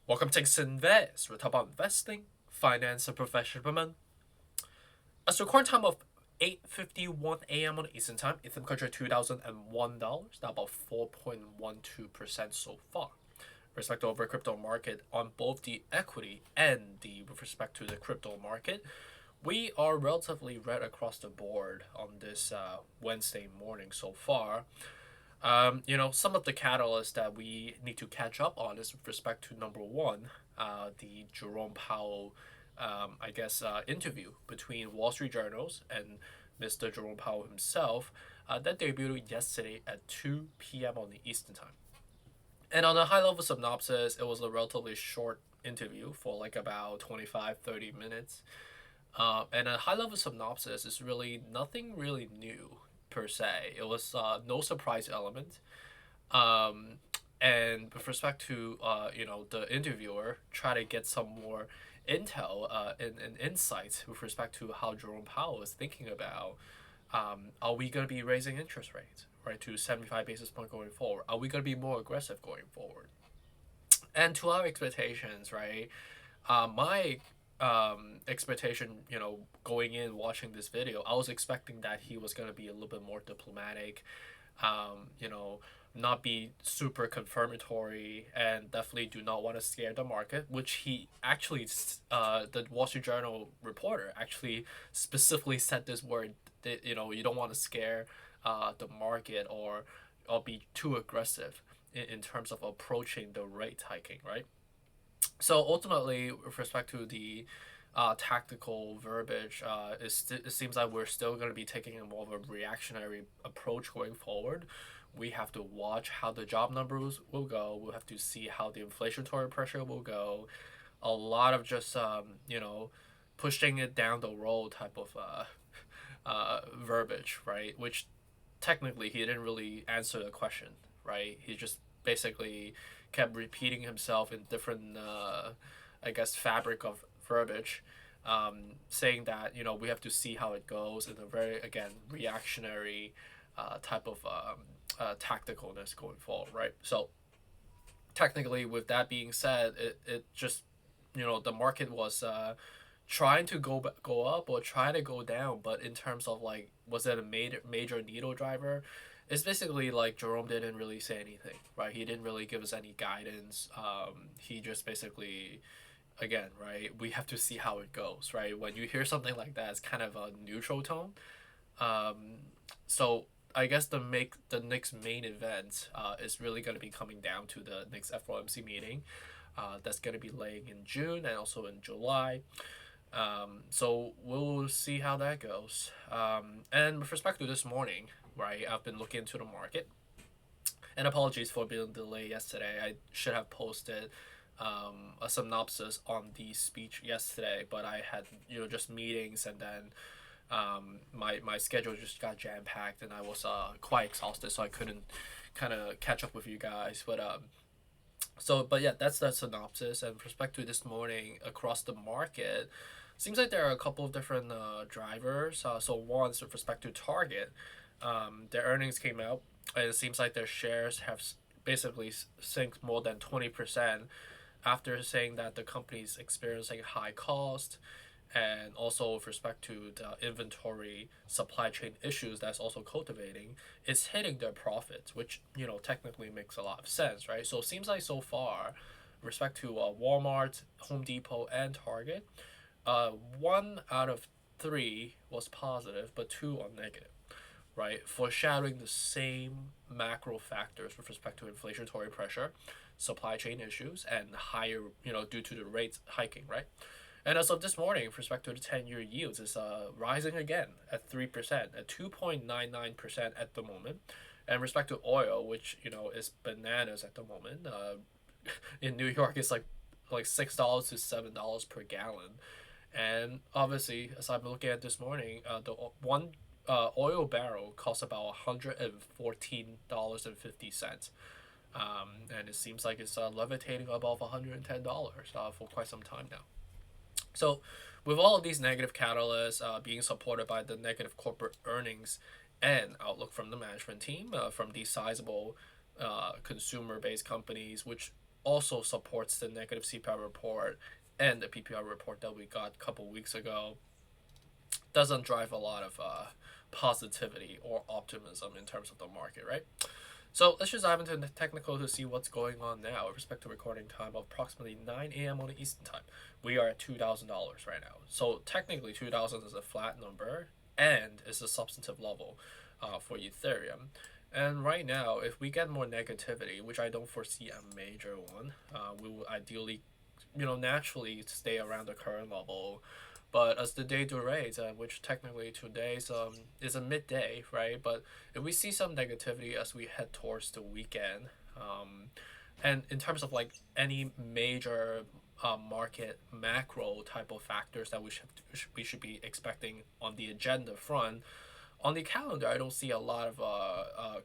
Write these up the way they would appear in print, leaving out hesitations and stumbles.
Welcome to Invest. We talk about investing, finance, and professional development. As the current time of 8:51 a.m. on Eastern Time, Ethereum contract $2,001, down about 4.12% so far. With respect to over crypto market on both the equity and the with respect to the crypto market, we are relatively red across the board on this Wednesday morning so far. Some of the catalysts that we need to catch up on is with respect to number one, the Jerome Powell, interview between Wall Street Journals and Mr. Jerome Powell himself that debuted yesterday at 2 p.m. on the Eastern Time. And on a high level synopsis, it was a relatively short interview for like about 25-30 minutes. And a high level synopsis is really nothing really new per se. It was no surprise element. Um, and with respect to the interviewer, try to get some more intel and insights with respect to how Jerome Powell is thinking about are we going to be raising interest rates right to 75 basis point going forward? Are we going to be more aggressive going forward? And to our expectations, right? My expectation, going in watching this video, I was expecting that he was going to be a little bit more diplomatic, um, you know, not be super confirmatory, and definitely do not want to scare the market, which he actually, the Wall Street Journal reporter actually specifically said this word that, you don't want to scare the market or be too aggressive in terms of approaching the rate hiking, right? So ultimately, with respect to the tactical verbiage, it seems like we're still going to be taking a more of a reactionary approach going forward. We have to watch how the job numbers will go. We'll have to see how the inflationary pressure will go. A lot of just pushing it down the road type of verbiage, right? Which technically he didn't really answer the question, right? He just basically kept repeating himself in different, fabric of verbiage, saying that we have to see how it goes in a very again reactionary type of tacticalness going forward, right? So technically, with that being said, it just the market was trying to go up or trying to go down, but in terms of like was it a major needle driver? It's basically like Jerome didn't really say anything, right? He didn't really give us any guidance. He just basically, again, right? We have to see how it goes, right? When you hear something like that, it's kind of a neutral tone. Um, so I guess the next main event is really going to be coming down to the next FOMC meeting. That's going to be laying in June and also in July. So we'll see how that goes. And with respect to this morning, right, I've been looking into the market. And apologies for being delayed yesterday. I should have posted a synopsis on the speech yesterday, but I had just meetings, and then my schedule just got jam packed, and I was quite exhausted, so I couldn't kind of catch up with you guys. But yeah, that's the synopsis. And with respect to this morning across the market, seems like there are a couple of different drivers. So once with respect to Target, their earnings came out, and it seems like their shares have basically sunk more than 20% after saying that the company is experiencing high cost, and also with respect to the inventory supply chain issues that's also cultivating, it's hitting their profits, which technically makes a lot of sense, right? So it seems like so far, with respect to Walmart, Home Depot, and Target, one out of three was positive, but two are negative, right? Foreshadowing the same macro factors with respect to inflationary pressure, supply chain issues, and higher, due to the rates hiking, right? And as of this morning, with respect to the 10-year yields, is rising again at 3%, at 2.99% at the moment. And with respect to oil, which is bananas at the moment, in New York, it's like $6 to $7 per gallon. And obviously, as I'm looking at this morning, the one oil barrel costs about $114.50. And it seems like it's levitating above $110 for quite some time now. So, with all of these negative catalysts being supported by the negative corporate earnings and outlook from the management team from these sizable consumer based companies, which also supports the negative CPI report and the PPI report that we got a couple weeks ago. Doesn't drive a lot of positivity or optimism in terms of the market, right? So let's just dive into the technical to see what's going on now with respect to recording time of approximately 9 a.m. on the Eastern time. We are at $2,000 right now. So technically 2,000 is a flat number and is a substantive level for Ethereum. And right now, if we get more negativity, which I don't foresee a major one, we will ideally, naturally stay around the current level. But as the day durates, which technically today is a midday, right? But if we see some negativity as we head towards the weekend, and in terms of like any major market macro type of factors that we should be expecting on the agenda front, on the calendar, I don't see a lot of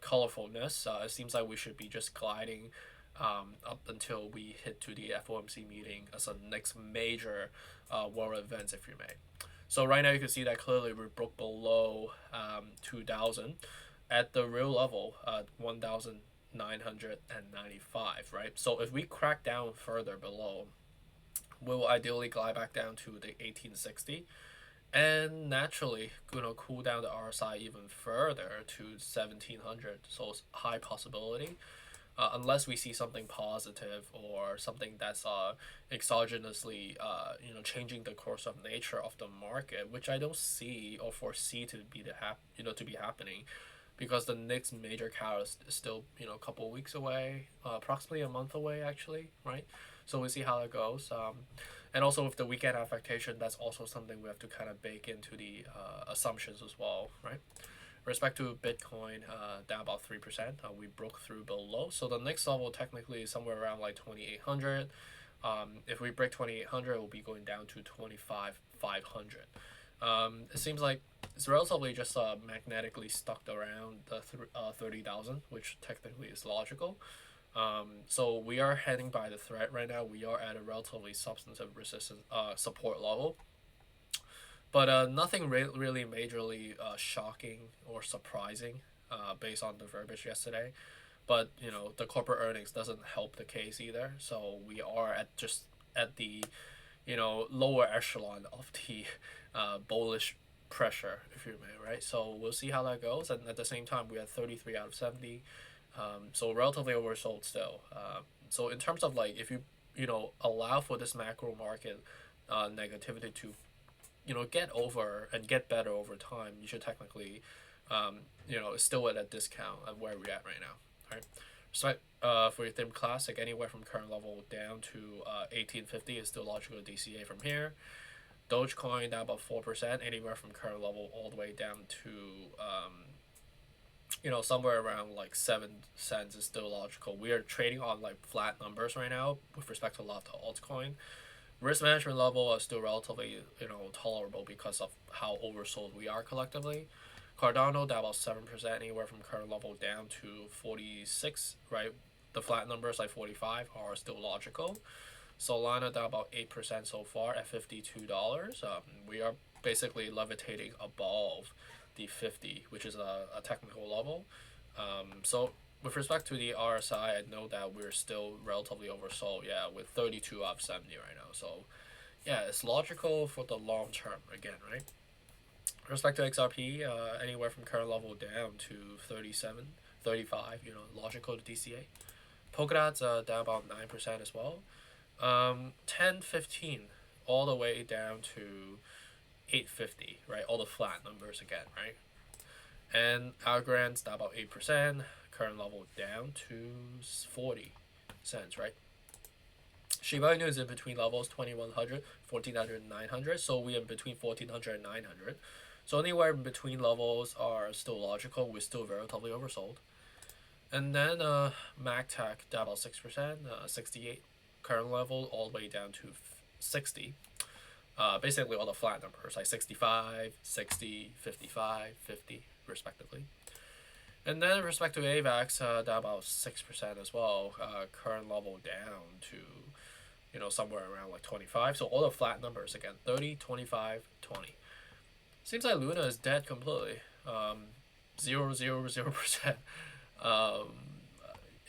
colorfulness. It seems like we should be just gliding up until we hit to the FOMC meeting as a next major world events, if you may. So right now you can see that clearly we broke below 2,000 at the real level, 1,995, right? So if we crack down further below, we will ideally glide back down to the 1860 and naturally cool down the RSI even further to 1700. So it's high possibility. Unless we see something positive or something that's exogenously changing the course of nature of the market, which I don't see or foresee to be to be happening, because the next major catalyst is still a couple of weeks away, approximately a month away actually, right? So we'll see how it goes. And also with the weekend affectation, that's also something we have to kind of bake into the assumptions as well, right? Respect to Bitcoin, down about 3%. We broke through below, so the next level technically is somewhere around like 2,800. If we break 2,800, it will be going down to 25,500. It seems like it's relatively just magnetically stuck around the 30,000, which technically is logical. So we are heading by the threat right now. We are at a relatively substantive resistance support level. But nothing really majorly shocking or surprising based on the verbiage yesterday. But the corporate earnings doesn't help the case either. So we are at the lower echelon of the bullish pressure, if you may, right? So we'll see how that goes. And at the same time, we had 33 out of 70. So relatively oversold still. So in terms of like, if you allow for this macro market negativity to get over and get better over time, you should technically still at a discount at where we're at right now. All right. So for Ethereum Classic, anywhere from current level down to 1850 is still logical DCA from here. Dogecoin down about 4%, anywhere from current level all the way down to somewhere around like 7 cents is still logical. We are trading on like flat numbers right now with respect to a lot of altcoin. Risk management level is still relatively tolerable because of how oversold we are collectively. Cardano down about 7%, anywhere from current level down to 46, right? The flat numbers like 45 are still logical. Solana down about 8% so far at $52. We are basically levitating above the 50, which is a technical level. So with respect to the RSI, I know that we're still relatively oversold, with 32 out of 70 right now. So, it's logical for the long term again, right? With respect to XRP, anywhere from current level down to 37, 35, logical to DCA. Polkadot's down about 9% as well. 10, 15, all the way down to 850, right? All the flat numbers again, right? And Algorand's down about 8%. Current level down to 40 cents, right? Shiba Inu is in between levels 2100, 1400, 900. So we are between 1400 and 900. So anywhere in between levels are still logical. We're still relatively oversold. And then MATIC down about 6%, 68 current level all the way down to 60. Basically all the flat numbers like 65, 60, 55, 50 respectively. And then with respect to AVAX, down about 6% as well. Current level down to, somewhere around like 25. So all the flat numbers again, 30, 25, 20. Seems like Luna is dead completely. 0%.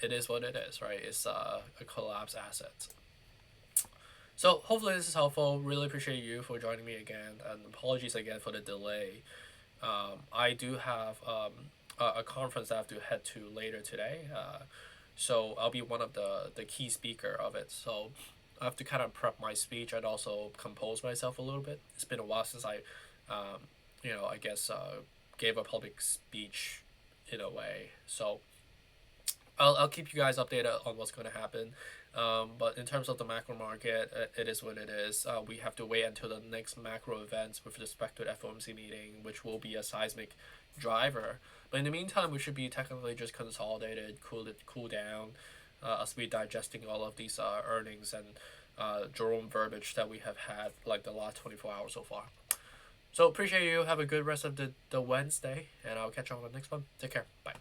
it is what it is, right? It's a collapsed asset. So hopefully this is helpful. Really appreciate you for joining me again, and apologies again for the delay. I do have a conference I have to head to later today, so I'll be one of the key speaker of it. So I have to kind of prep my speech and also compose myself a little bit. It's been a while since I, um, I guess gave a public speech in a way. So I'll keep you guys updated on what's going to happen. But in terms of the macro market, it is what it is. We have to wait until the next macro events with respect to the FOMC meeting, which will be a seismic driver. But in the meantime, we should be technically just consolidated, cool down, as we digesting all of these earnings and Jerome verbiage that we have had like the last 24 hours so far. So appreciate you. Have a good rest of the Wednesday, and I'll catch you on the next one. Take care. Bye.